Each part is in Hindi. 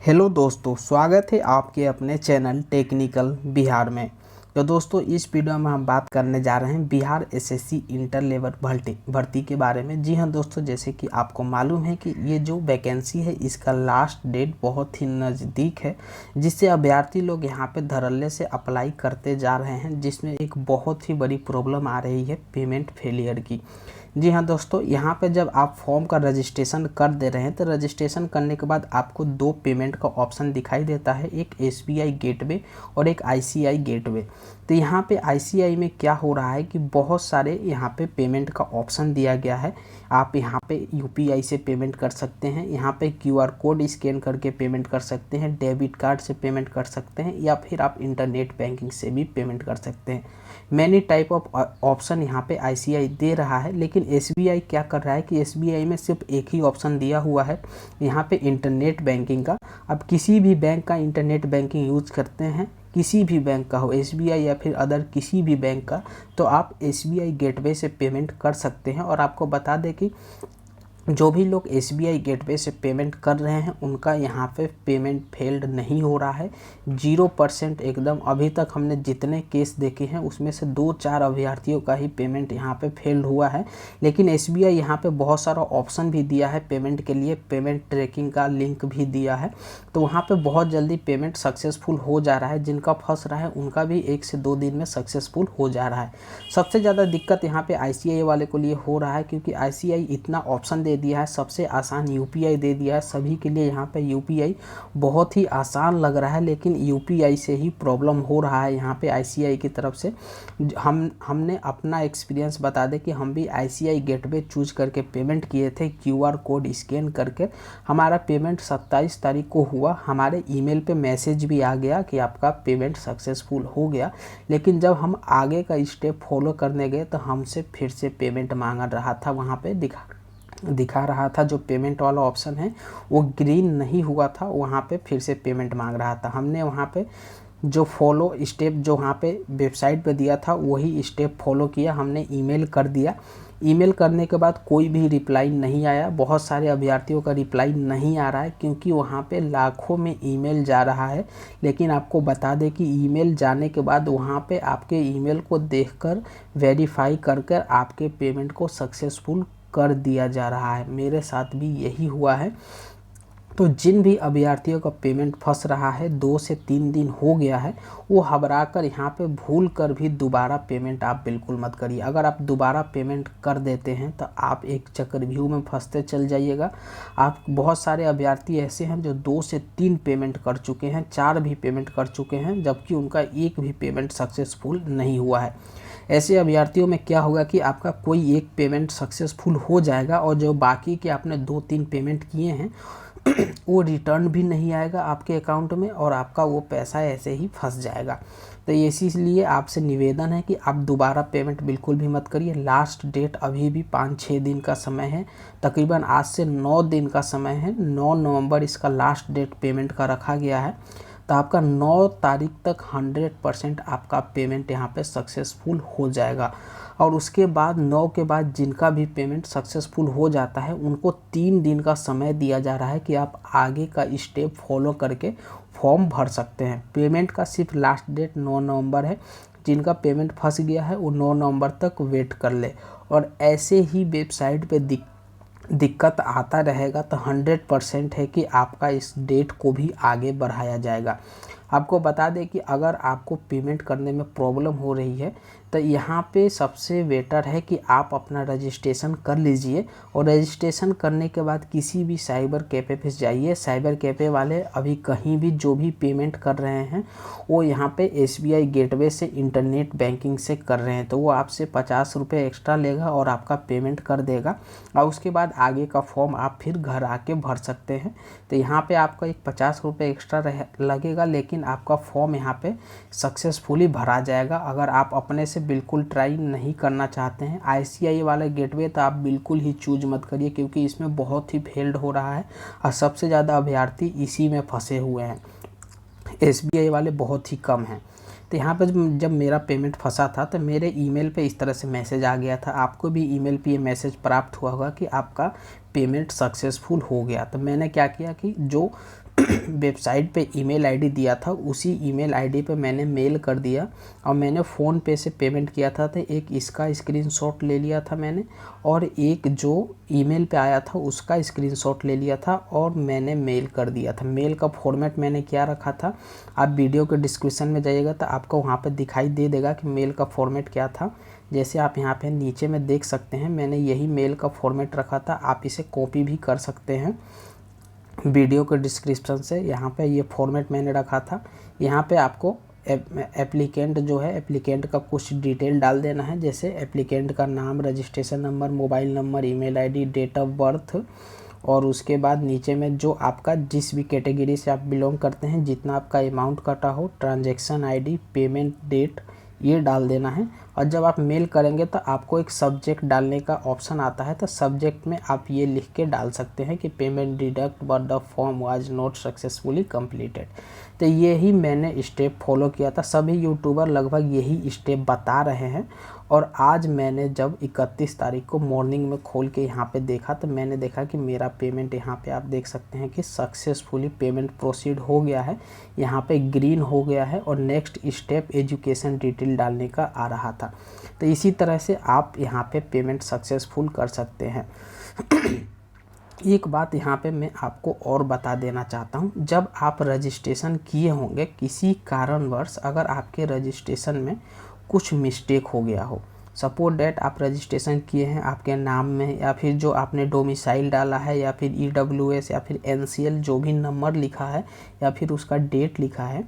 हेलो दोस्तों, स्वागत है आपके अपने चैनल टेक्निकल बिहार में। तो दोस्तों, इस वीडियो में हम बात करने जा रहे हैं बिहार एसएससी इंटर लेवल भर्ती के बारे में। जी हाँ दोस्तों, जैसे कि आपको मालूम है कि ये जो वैकेंसी है इसका लास्ट डेट बहुत ही नज़दीक है, जिससे अभ्यर्थी लोग यहाँ पे धड़ल्ले से अप्लाई करते जा रहे हैं, जिसमें एक बहुत ही बड़ी प्रॉब्लम आ रही है पेमेंट फेलियर की। जी हाँ दोस्तों, यहाँ पे जब आप फॉर्म का रजिस्ट्रेशन कर दे रहे हैं तो रजिस्ट्रेशन करने के बाद आपको दो पेमेंट का ऑप्शन दिखाई देता है, एक एसबीआई गेटवे और एक आईसीआई गेटवे। तो यहाँ पे आईसीआई में क्या हो रहा है कि बहुत सारे यहाँ पे पेमेंट का ऑप्शन दिया गया है। आप यहाँ पे यूपीआई से पेमेंट कर सकते हैं, यहाँ पे क्यूआर कोड स्कैन करके पेमेंट कर सकते हैं, डेबिट कार्ड से पेमेंट कर सकते हैं, या फिर आप इंटरनेट बैंकिंग से भी पेमेंट कर सकते हैं। मैनी टाइप ऑफ ऑप्शन यहाँ पे आईसीआई दे रहा है, लेकिन एसबीआई क्या कर रहा है कि एसबीआई में सिर्फ एक ही ऑप्शन दिया हुआ है यहाँ पे इंटरनेट बैंकिंग का। अब किसी भी बैंक का इंटरनेट बैंकिंग यूज करते हैं, किसी भी बैंक का हो, एसबीआई या फिर अदर किसी भी बैंक का, तो आप एसबीआई गेटवे से पेमेंट कर सकते हैं। और आपको बता दें कि जो भी लोग एसबीआई गेटवे से पेमेंट कर रहे हैं उनका यहाँ पे पेमेंट फेल्ड नहीं हो रहा है, 0% एकदम। अभी तक हमने जितने केस देखे हैं उसमें से 2-4 अभ्यर्थियों का ही पेमेंट यहाँ पे फेल्ड हुआ है। लेकिन एसबीआई यहाँ पे बहुत सारा ऑप्शन भी दिया है पेमेंट के लिए, पेमेंट ट्रैकिंग का लिंक भी दिया है, तो वहाँ पर बहुत जल्दी पेमेंट सक्सेसफुल हो जा रहा है। जिनका फंस रहा है उनका भी 1 से 2 दिन में सक्सेसफुल हो जा रहा है। सबसे ज़्यादा दिक्कत यहाँ पे आईसीआई वाले को लिए हो रहा है, क्योंकि आईसीआई इतना ऑप्शन दे दिया है, सबसे आसान यूपीआई दे दिया है सभी के लिए। यहाँ पे यूपीआई बहुत ही आसान लग रहा है, लेकिन यूपीआई से ही प्रॉब्लम हो रहा है यहाँ पे आईसीआई की तरफ से। हमने अपना एक्सपीरियंस बता दें कि हम भी आईसीआई गेटवे चूज करके पेमेंट किए थे, क्यूआर कोड स्कैन करके। हमारा पेमेंट 27 तारीख को हुआ, हमारे ईमेल पे मैसेज भी आ गया कि आपका पेमेंट सक्सेसफुल हो गया। लेकिन जब हम आगे का स्टेप फॉलो करने गए तो हमसे फिर से पेमेंट मांग रहा था, वहाँ पे दिखा रहा था जो पेमेंट वाला ऑप्शन है वो ग्रीन नहीं हुआ था, वहाँ पे फिर से पेमेंट मांग रहा था। हमने वहाँ पे जो फॉलो स्टेप जो वहाँ पे वेबसाइट पे दिया था वही स्टेप फॉलो किया, हमने ईमेल कर दिया। ईमेल करने के बाद कोई भी रिप्लाई नहीं आया, बहुत सारे अभ्यर्थियों का रिप्लाई नहीं आ रहा है, क्योंकि वहाँ पे लाखों में ईमेल जा रहा है। लेकिन आपको बता दें कि ईमेल जाने के बाद वहाँ पे आपके ईमेल को देखकर वेरीफाई कर कर आपके पेमेंट को सक्सेसफुल कर दिया जा रहा है। मेरे साथ भी यही हुआ है। तो जिन भी अभ्यर्थियों का पेमेंट फंस रहा है, 2 से 3 दिन हो गया है, वो घबरा कर यहाँ पे भूल कर भी दोबारा पेमेंट आप बिल्कुल मत करिए। अगर आप दोबारा पेमेंट कर देते हैं तो आप एक चक्रव्यूह में फंसते चल जाइएगा। आप बहुत सारे अभ्यर्थी ऐसे हैं जो 2 से 3 पेमेंट कर चुके हैं, 4 भी पेमेंट कर चुके हैं, जबकि उनका एक भी पेमेंट सक्सेसफुल नहीं हुआ है। ऐसे अभ्यर्थियों में क्या होगा कि आपका कोई एक पेमेंट सक्सेसफुल हो जाएगा और जो बाकी के आपने 2-3 पेमेंट किए हैं वो रिटर्न भी नहीं आएगा आपके अकाउंट में, और आपका वो पैसा ऐसे ही फंस जाएगा। तो इसीलिए आपसे निवेदन है कि आप दोबारा पेमेंट बिल्कुल भी मत करिए। लास्ट डेट अभी भी 5-6 दिन का समय है, तकरीबन आज से 9 दिन का समय है। 9 नवंबर इसका लास्ट डेट पेमेंट का रखा गया है। तो आपका 9 तारीख तक 100% आपका पेमेंट यहाँ पे सक्सेसफुल हो जाएगा। और उसके बाद 9 के बाद जिनका भी पेमेंट सक्सेसफुल हो जाता है उनको 3 दिन का समय दिया जा रहा है कि आप आगे का स्टेप फॉलो करके फॉर्म भर सकते हैं। पेमेंट का सिर्फ लास्ट डेट 9 नवंबर है। जिनका पेमेंट फंस गया है वो 9 नवंबर तक वेट कर ले। और ऐसे ही वेबसाइट पे दिक्कत आता रहेगा तो 100% है कि आपका इस डेट को भी आगे बढ़ाया जाएगा। आपको बता दें कि अगर आपको पेमेंट करने में प्रॉब्लम हो रही है तो यहाँ पे सबसे बेटर है कि आप अपना रजिस्ट्रेशन कर लीजिए, और रजिस्ट्रेशन करने के बाद किसी भी साइबर कैफ़े पे जाइए। साइबर कैफ़े वाले अभी कहीं भी जो भी पेमेंट कर रहे हैं वो यहाँ पे एसबीआई गेटवे से इंटरनेट बैंकिंग से कर रहे हैं, तो वो आपसे 50 रुपये एक्स्ट्रा लेगा और आपका पेमेंट कर देगा, और उसके बाद आगे का फॉर्म आप फिर घर आके भर सकते हैं। तो यहाँ पे आपका एक 50 रुपये एक्स्ट्रा लगेगा, लेकिन आपका फॉर्म यहाँ पे सक्सेसफुली भरा जाएगा। अगर आप अपने से बिल्कुल ट्राई नहीं करना चाहते हैं आईसीआई वाला गेटवे, तो आप बिल्कुल ही चूज मत करिए, क्योंकि इसमें बहुत ही फेल्ड हो रहा है और सबसे ज़्यादा अभ्यर्थी इसी में फंसे हुए हैं। एसबीआई वाले बहुत ही कम हैं। तो यहाँ पर जब मेरा पेमेंट फंसा था तो मेरे ईमेल पे इस तरह से मैसेज आ गया था। आपको भी ईमेल पे ये मैसेज प्राप्त हुआ होगा कि आपका पेमेंट सक्सेसफुल हो गया। तो मैंने क्या किया कि जो वेबसाइट पे ईमेल आईडी दिया था उसी ईमेल आईडी पे मैंने मेल कर दिया और मैंने फ़ोन पे से पेमेंट किया था। तो एक इसका स्क्रीनशॉट ले लिया था मैंने और एक जो ईमेल पे आया था उसका स्क्रीनशॉट ले लिया था और मैंने मेल कर दिया था। मेल का फॉर्मेट मैंने क्या रखा था, आप वीडियो के डिस्क्रिप्शन में जाइएगा तो आपको वहाँ पर दिखाई दे देगा कि मेल का फॉर्मेट क्या था। जैसे आप यहाँ पे नीचे में देख सकते हैं, मैंने यही मेल का फॉर्मेट रखा था। आप इसे कॉपी भी कर सकते हैं वीडियो के डिस्क्रिप्शन से। यहाँ पे ये फॉर्मेट मैंने रखा था। यहाँ पे आपको एप्लीकेंट जो है, एप्लीकेंट का कुछ डिटेल डाल देना है, जैसे एप्लीकेंट का नाम, registration number, mobile number, email ID, date of birth और उसके बाद नीचे में जो आपका जिस भी कैटेगरी से आप बिलोंग करते हैं, जितना आपका अमाउंट कटा हो, ट्रांजैक्शन आईडी, पेमेंट डेट, ये डाल देना है। और जब आप मेल करेंगे तो आपको एक सब्जेक्ट डालने का ऑप्शन आता है। तो सब्जेक्ट में आप ये लिख के डाल सकते हैं कि payment deduct but the form was not successfully completed. तो यही मैंने स्टेप फॉलो किया था। सभी यूट्यूबर लगभग यही स्टेप बता रहे हैं। और आज मैंने जब 31 तारीख को मॉर्निंग में खोल के यहाँ पे देखा तो मैंने देखा कि मेरा पेमेंट यहाँ पे आप देख सकते हैं कि सक्सेसफुली पेमेंट प्रोसीड हो गया है। यहाँ पे ग्रीन हो गया है और नेक्स्ट स्टेप एजुकेशन डिटेल डालने का आ रहा था। तो इसी तरह से आप यहाँ पे पेमेंट सक्सेसफुल कर सकते हैं। एक बात यहाँ पे मैं आपको और बता देना चाहता हूँ, जब आप रजिस्ट्रेशन किए होंगे, किसी कारणवश अगर आपके रजिस्ट्रेशन में कुछ मिस्टेक हो गया हो, सपोज डेट आप रजिस्ट्रेशन किए हैं आपके नाम में, या फिर जो आपने डोमिसाइल डाला है, या फिर EWS या फिर NCL जो भी नंबर लिखा है या फिर उसका डेट लिखा है,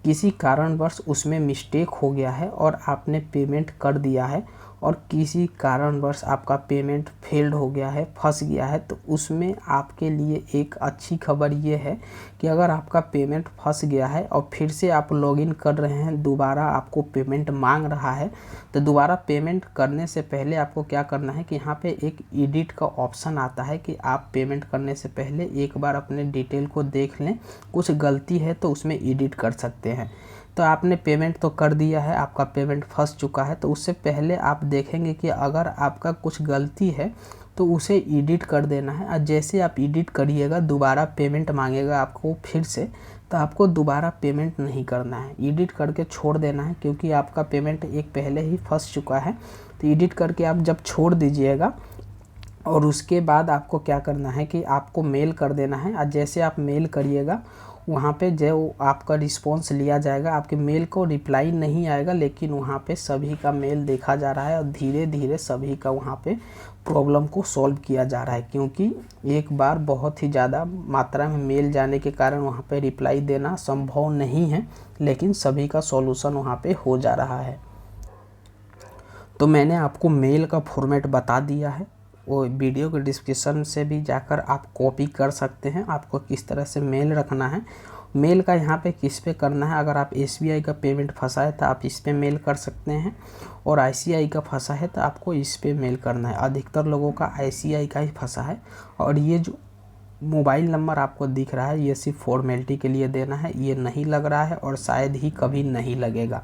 किसी कारणवश उसमें मिस्टेक हो गया है और आपने पेमेंट कर दिया है और किसी कारणवश आपका पेमेंट फेल्ड हो गया है, फंस गया है, तो उसमें आपके लिए एक अच्छी खबर ये है कि अगर आपका पेमेंट फंस गया है और फिर से आप लॉगिन कर रहे हैं, दोबारा आपको पेमेंट मांग रहा है, तो दोबारा पेमेंट करने से पहले आपको क्या करना है कि यहाँ पे एक एडिट का ऑप्शन आता है कि आप पेमेंट करने से पहले एक बार अपने डिटेल को देख लें, कुछ गलती है तो उसमें एडिट कर सकते हैं। तो आपने पेमेंट तो कर दिया है, आपका पेमेंट फंस चुका है, तो उससे पहले आप देखेंगे कि अगर आपका कुछ गलती है तो उसे एडिट कर देना है। और जैसे आप एडिट करिएगा दोबारा पेमेंट मांगेगा आपको फिर से, तो आपको दोबारा पेमेंट नहीं करना है, एडिट करके छोड़ देना है, क्योंकि आपका पेमेंट एक पहले ही फंस चुका है। तो एडिट करके आप जब छोड़ दीजिएगा और उसके बाद आपको क्या करना है कि आपको मेल कर देना है। और जैसे आप मेल करिएगा वहाँ पे जो आपका रिस्पॉन्स लिया जाएगा, आपके मेल को रिप्लाई नहीं आएगा, लेकिन वहाँ पे सभी का मेल देखा जा रहा है और धीरे धीरे सभी का वहाँ पे प्रॉब्लम को सॉल्व किया जा रहा है। क्योंकि एक बार बहुत ही ज़्यादा मात्रा में मेल जाने के कारण वहाँ पे रिप्लाई देना संभव नहीं है, लेकिन सभी का सॉल्यूशन वहाँ पे हो जा रहा है। तो मैंने आपको मेल का फॉर्मेट बता दिया है, वो वीडियो के डिस्क्रिप्शन से भी जाकर आप कॉपी कर सकते हैं। आपको किस तरह से मेल रखना है, मेल का यहाँ पे किस पे करना है। अगर आप SBI का पेमेंट फंसा है तो आप इस पे मेल कर सकते हैं, और ICI का फंसा है तो आपको इस पे मेल करना है। अधिकतर लोगों का ICI का ही फंसा है। और ये जो मोबाइल नंबर आपको दिख रहा है ये सिर्फ फॉर्मेलिटी के लिए देना है, ये नहीं लग रहा है और शायद ही कभी नहीं लगेगा।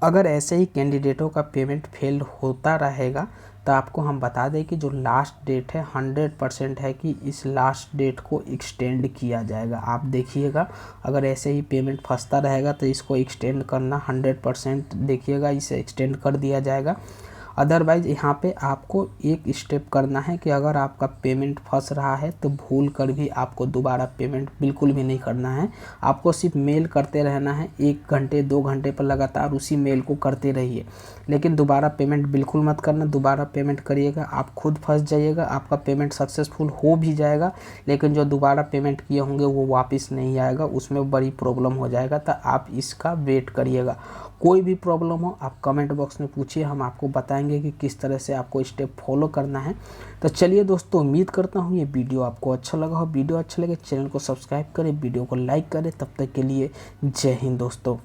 अगर ऐसे ही कैंडिडेटों का पेमेंट फेल होता रहेगा तो आपको हम बता दें कि जो लास्ट डेट है 100% है कि इस लास्ट डेट को एक्सटेंड किया जाएगा। आप देखिएगा अगर ऐसे ही पेमेंट फंसता रहेगा तो इसको एक्सटेंड करना 100% देखिएगा, इसे एक्सटेंड कर दिया जाएगा। अदरवाइज़ यहाँ पे आपको एक स्टेप करना है कि अगर आपका पेमेंट फंस रहा है तो भूल कर भी आपको दोबारा पेमेंट बिल्कुल भी नहीं करना है। आपको सिर्फ मेल करते रहना है, 1 घंटे 2 घंटे पर लगातार उसी मेल को करते रहिए, लेकिन दोबारा पेमेंट बिल्कुल मत करना। दोबारा पेमेंट करिएगा आप खुद फंस जाइएगा, आपका पेमेंट सक्सेसफुल हो भी जाएगा लेकिन जो दोबारा पेमेंट किए होंगे वो वापस नहीं आएगा, उसमें बड़ी प्रॉब्लम हो जाएगा। तो आप इसका वेट करिएगा। कोई भी प्रॉब्लम हो आप कमेंट बॉक्स में पूछिए, हम आपको बताएंगे कि किस तरह से आपको स्टेप फॉलो करना है। तो चलिए दोस्तों, उम्मीद करता हूँ ये वीडियो आपको अच्छा लगा हो। वीडियो अच्छा लगे चैनल को सब्सक्राइब करें, वीडियो को लाइक करें। तब तक के लिए जय हिंद दोस्तों।